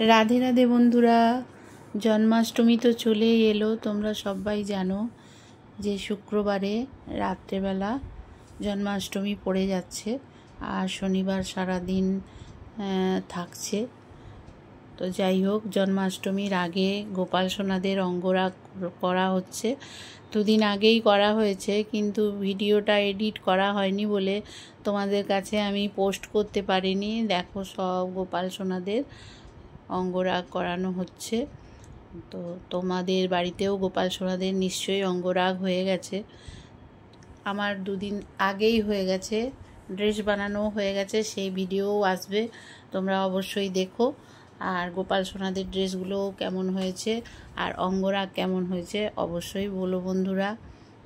রাধে রাধে বন্ধুরা, জন্মাষ্টমী তো চলেই এলো। তোমরা সবাই জানো যে শুক্রবারে রাত্রেবেলা জন্মাষ্টমী পড়ে যাচ্ছে আর শনিবার সারাদিন থাকছে। তো যাই হোক, জন্মাষ্টমীর আগে গোপাল সোনাদের অঙ্গরাগ করা হচ্ছে। দুদিন আগেই করা হয়েছে, কিন্তু ভিডিওটা এডিট করা হয়নি বলে তোমাদের কাছে আমি পোস্ট করতে পারিনি। দেখো, সব গোপাল সোনাদের অঙ্গরাগ করানো হচ্ছে। তো তোমাদের বাড়িতেও গোপাল সোনাদের নিশ্চয়ই অঙ্গরাগ হয়ে গেছে। আমার দুদিন আগেই হয়ে গেছে, ড্রেস বানানো হয়ে গেছে, সেই ভিডিওও আসবে, তোমরা অবশ্যই দেখো। আর গোপাল সোনাদের ড্রেসগুলো কেমন হয়েছে আর অঙ্গরাগ কেমন হয়েছে অবশ্যই বলো বন্ধুরা।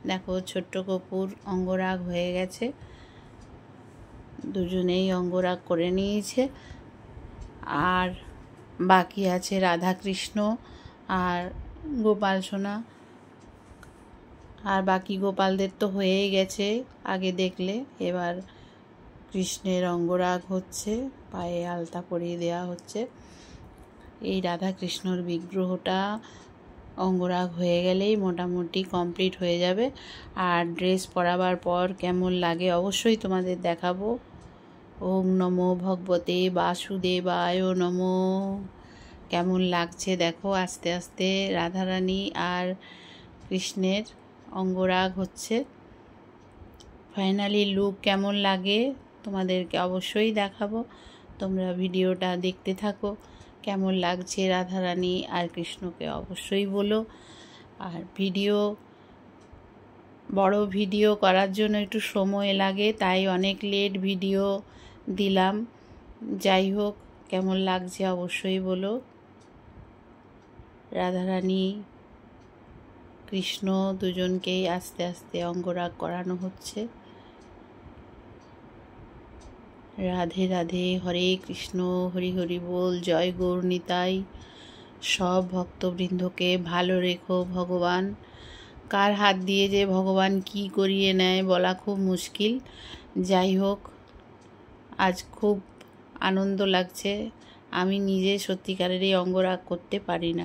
দেখো, ছোট্ট কপুর অঙ্গরাগ হয়ে গেছে, দুজনেই অঙ্গরাগ করে নিয়েছে। আর বাকি আছে রাধা কৃষ্ণ আর গোপাল সোনা। আর বাকি গোপালদের তো হয়েই গেছে আগে দেখলে। এবার কৃষ্ণের অঙ্গরাগ হচ্ছে, পায়ে আলতা পরিয়ে দেওয়া হচ্ছে। এই রাধা কৃষ্ণর বিগ্রহটা অঙ্গরাগ হয়ে গেলেই মোটামুটি কমপ্লিট হয়ে যাবে। আর ড্রেস পরাবার পর কেমন লাগে অবশ্যই তোমাদের দেখাবো। ওম নমো ভগবতে বাসুদেবায় নমো। কেমন লাগছে দেখো, আস্তে আস্তে রাধারানী আর কৃষ্ণের অঙ্গরাগ হচ্ছে। ফাইনালি লুক কেমন লাগে তোমাদেরকে অবশ্যই দেখাবো। তোমরা ভিডিওটা দেখতে থাকো, কেমন লাগছে রাধারানী আর কৃষ্ণকে অবশ্যই বলো। আর বড় ভিডিও করার জন্য একটু সময় লাগে, তাই অনেক লেট ভিডিও দিলাম। যাই হোক, কেমন লাগছে অবশ্যই বলো। রাধারানী কৃষ্ণ দুজনকেই আস্তে আস্তে অঙ্গরাগ করানো হচ্ছে। রাধে রাধে, হরে কৃষ্ণ, হরি হরি বল, জয় গৌর নিতাই। সব ভক্তবৃন্দকে ভালো রেখো ভগবান। কার হাত দিয়ে যে ভগবান কি করিয়ে নেয় বলা খুব মুশকিল। যাই হোক, আজ খুব আনন্দ লাগছে। আমি নিজে সত্যিকারেরই অঙ্গরাগ করতে পারি না।